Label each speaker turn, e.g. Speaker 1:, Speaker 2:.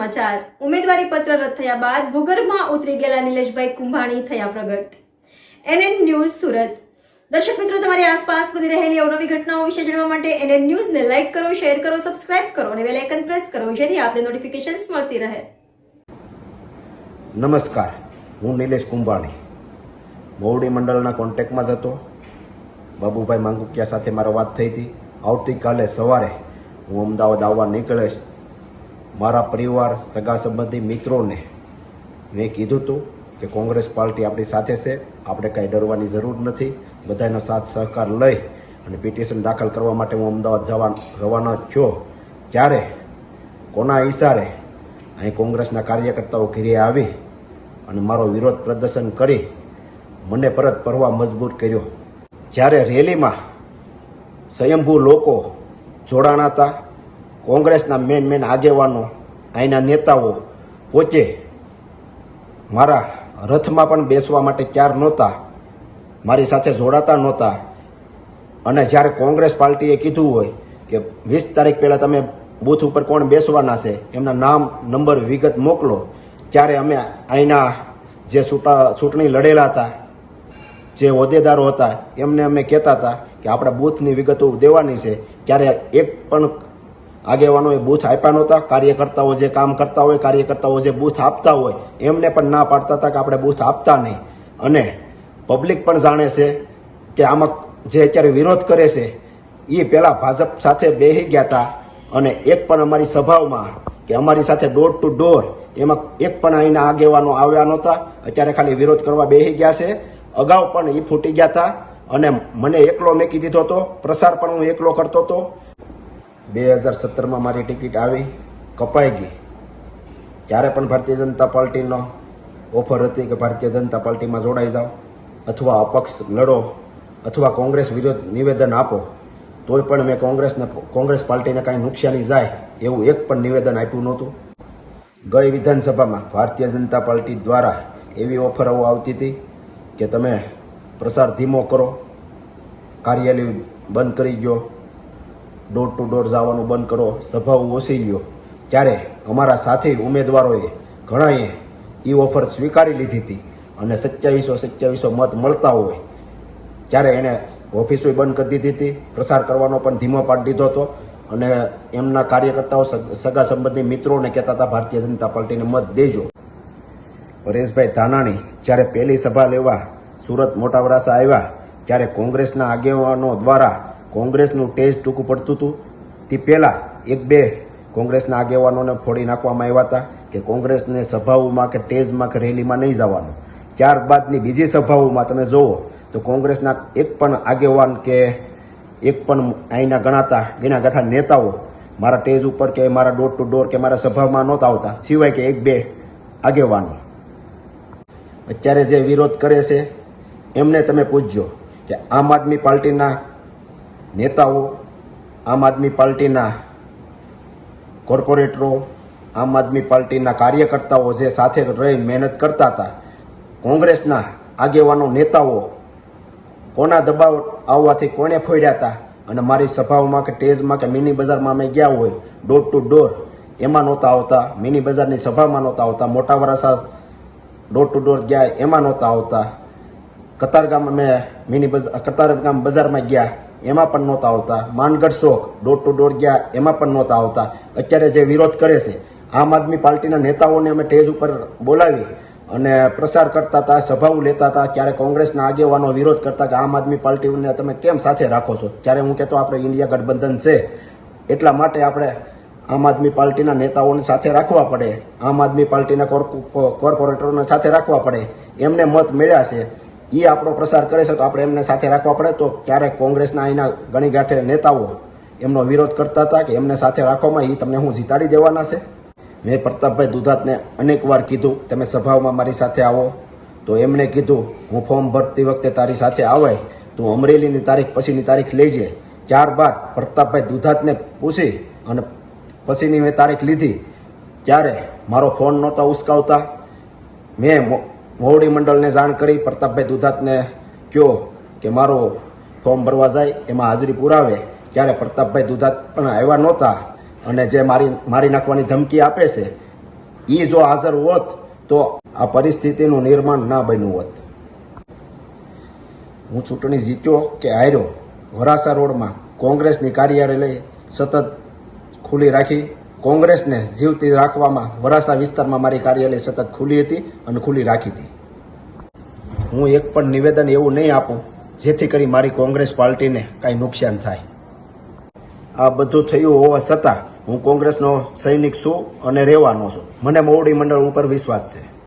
Speaker 1: સમાચાર ઉમેદવારી પત્ર રદ થયા બાદ ભૂગર્ભમાં ઉતરી ગયેલા નિલેશભાઈ કુંભાણી થયા પ્રગટ. NN news Surat. દર્શક મિત્રો, તમારી આસપાસ બની રહેલી અવનવી ઘટનાઓ વિશે જાણવા માટે NN ન્યૂઝને લાઇક કરો, શેર કરો, સબસ્ક્રાઇબ કરો અને બેલ આઇકન પ્રેસ કરો, જેથી આપને નોટિફિકેશન્સ મળતી રહે.
Speaker 2: નમસ્કાર, હું નિલેશ કુંભાણી મોવડી મંડળના કોન્ટેક્ટમાં જ હતો. બાબુભાઈ માંગુકિયા સાથે મારો વાત થઈ હતી. આવતીકાલે સવારે હું અમદાવાદ આવવા નીકળીશ. મારા પરિવાર, સગા સંબંધી, મિત્રોને મેં કીધું હતું કે કોંગ્રેસ પાર્ટી આપણી સાથે છે, આપણે કાંઈ ડરવાની જરૂર નથી. બધાનો સાથ સહકાર લઈ અને પિટિશન દાખલ કરવા માટે હું અમદાવાદ રવાના થયો. ત્યારે કોના ઈશારે અહીં કોંગ્રેસના કાર્યકર્તાઓ ઘેરે આવી અને મારો વિરોધ પ્રદર્શન કરી મને પરત ફરવા મજબૂર કર્યો. જ્યારે રેલીમાં સ્વયંભૂ લોકો જોડાણા હતા, કોંગ્રેસના મેન આગેવાનો, અહીંના નેતાઓ પોતે મારા રથમાં પણ બેસવા માટે તૈયાર નહોતા, મારી સાથે જોડાતા નહોતા. અને જ્યારે કોંગ્રેસ પાર્ટીએ કીધું હોય કે 20 તારીખ પહેલાં તમે બૂથ ઉપર કોણ બેસવાના છે, એમના નામ, નંબર, વિગત મોકલો, ત્યારે અમે અહીંના જે ચૂંટણી લડેલા હતા, જે હોદ્દેદારો હતા, એમને અમે કહેતા હતા કે આપણા બૂથની વિગતો દેવાની છે. ત્યારે એક પણ આગેવાનોએ બૂથ આપ્યા નહોતા. કાર્યકર્તાઓ જે કામ કરતા હોય, કાર્યકર્તાઓ જે બૂથ આપતા હોય, એમને પણ ના પાડતા હતા કે આપણે બૂથ આપતા નહીં. અને પબ્લિક પણ જાણે છે કે આમાં જે અત્યારે વિરોધ કરે છે એ પહેલાં ભાજપ સાથે બેસી ગયા હતા અને એક પણ અમારી સભાઓમાં કે અમારી સાથે ડોર ટુ ડોર એમાં એક પણ અહીંના આગેવાનો આવ્યા નહોતા. અત્યારે ખાલી વિરોધ કરવા બેસી ગયા છે. અગાઉ પણ એ ફૂટી ગયા હતા અને મને એકલો મેકી દીધો હતો. પ્રસાર પણ હું એકલો કરતો હતો. 2017માં મારી ટિકિટ આવી, કપાઈ ગઈ. ત્યારે પણ ભારતીય જનતા પાર્ટીનો ઓફર હતી કે ભારતીય જનતા પાર્ટીમાં જોડાઈ જાઓ અથવા અપક્ષ લડો અથવા કોંગ્રેસ વિરુદ્ધ નિવેદન આપો. તોય પણ મેં કોંગ્રેસ પાર્ટીને કાંઈ નુકસાની જાય એવું એક પણ નિવેદન આપ્યું નહોતું. ગઈ વિધાનસભામાં ભારતીય જનતા પાર્ટી દ્વારા એવી ઓફરો આવતી હતી કે તમે પ્રસાર ધીમો કરો, કાર્યાલય બંધ કરી ગયો, ડોર ટુ ડોર જવાનું બંધ કરો, સભાઓ ઓછી લ્યો. ત્યારે અમારા સાથી ઉમેદવારોએ ઘણાએ એ ઓફર સ્વીકારી લીધી હતી અને 2700 મત મળતા હોય ત્યારે એને ઓફિસો બંધ કરી દીધી હતી. પ્રસાર કરવાનો પણ ધીમો પાડી દીધો હતો અને એમના કાર્યકર્તાઓ, સગા સંબંધી મિત્રોને કહેતા હતા ભારતીય જનતા પાર્ટીને મત દેજો. પરેશભાઈ ધાનાણી જ્યારે પહેલી સભા લેવા સુરત મોટા વરાસા આવ્યા ત્યારે કોંગ્રેસના આગેવાનો દ્વારા કોંગ્રેસનું ટેજ ટૂંકું પડતું હતું. તે પહેલાં 1-2 કોંગ્રેસના આગેવાનોને ફોડી નાખવામાં આવ્યા હતા કે કોંગ્રેસને સભાઓમાં કે ટેજમાં કે રેલીમાં નહીં જવાનું. ત્યારબાદની બીજી સભાઓમાં તમે જુઓ તો કોંગ્રેસના એક પણ આગેવાન કે એક પણ અહીંના ગણાતા નેતાઓ મારા ટેજ ઉપર કે મારા ડોર ટુ ડોર કે મારા સભામાં નહોતા આવતા, સિવાય કે 1-2 આગેવાનો. અત્યારે જે વિરોધ કરે છે એમને તમે પૂછજો કે આમ આદમી પાર્ટીના નેતાઓ, આમ આદમી પાર્ટીના કોર્પોરેટરો, આમ આદમી પાર્ટીના કાર્યકર્તાઓ જે સાથે રહી મહેનત કરતા હતા, કોંગ્રેસના આગેવાનો, નેતાઓ કોના દબાવ આવવાથી કોને ફોડ્યા હતા અને મારી સભાઓમાં કે ટેજમાં કે મિની બજારમાં અમે ગયા હોય, ડોર ટુ ડોર એમાં નહોતા આવતા, મિની બજારની સભામાં નહોતા આવતા, મોટા વરાસા ડોર ટુ ડોર ગયા એમાં નહોતા આવતા, કતારગામ અમે કતારગામ બજારમાં ગયા એમાં પણ નહોતા આવતા, માનગઢ ચોક ડોર ટુ ડોર ગયા એમાં પણ નહોતા આવતા. અત્યારે જે વિરોધ કરે છે, આમ આદમી પાર્ટીના નેતાઓને અમે ટેજ ઉપર બોલાવી અને પ્રસાર કરતા હતા, સભાઓ લેતા હતા. ત્યારે કોંગ્રેસના આગેવાનો વિરોધ કરતા કે આમ આદમી પાર્ટીને તમે કેમ સાથે રાખો છો. ત્યારે હું કહેતો આપણે ઇન્ડિયા ગઠબંધન છે એટલા માટે આપણે આમ આદમી પાર્ટીના નેતાઓને સાથે રાખવા પડે, આમ આદમી પાર્ટીના કોર્પોરેટરોને સાથે રાખવા પડે. એમને મત મળ્યા છે, એ આપણો પ્રસાર કરે છે તો આપણે એમને સાથે રાખવા પડે. તો ક્યારેક કોંગ્રેસના અહીંના ગણી ગાંઠે નેતાઓ એમનો વિરોધ કરતા હતા કે એમને સાથે રાખવામાં એ તમને હું જીતાડી દેવાના છે. મેં પ્રતાપભાઈ દુધાતને અનેક વાર કીધું તમે સભાઓમાં મારી સાથે આવો, તો એમણે કીધું હું ફોર્મ ભરતી વખતે તારી સાથે આવે, તું અમરેલીની તારીખ પછીની તારીખ લેજે. ત્યારબાદ પ્રતાપભાઈ દુધાતને પૂછી અને પછીની મેં તારીખ લીધી. ત્યારે મારો ફોન નહોતા ઉસકાવતા. મેં મોવડી મંડળને જાણ કરી, પ્રતાપભાઈ દુધાતને કહ્યો કે મારો ફોર્મ ભરવા જાય એમાં હાજરી પુરાવે. ત્યારે પ્રતાપભાઈ દુધાત પણ આવ્યા નહોતા અને જે મારી નાખવાની ધમકી આપે છે એ જો હાજર હોત તો આ પરિસ્થિતિનું નિર્માણ ના બન્યું હોત. હું ચૂંટણી જીત્યો કે હાર્યો, વરાસા રોડમાં કોંગ્રેસની કાર્યાલય સતત ખુલ્લી રાખી. કોંગ્રેસને જીવતી રાખવામાં વરાસા વિસ્તારમાં મારી કાર્યાલય સતત ખુલ્લી હતી અને ખુલ્લી રાખી હતી. હું એક પણ નિવેદન એવું નહીં આપું જેથી કરી મારી કોંગ્રેસ પાર્ટીને કાંઈ નુકસાન થાય. આ બધું થયું હોવા છતાં હું કોંગ્રેસનો સૈનિક છું અને રહેવાનો છું. મને મોવડી મંડળ ઉપર વિશ્વાસ છે.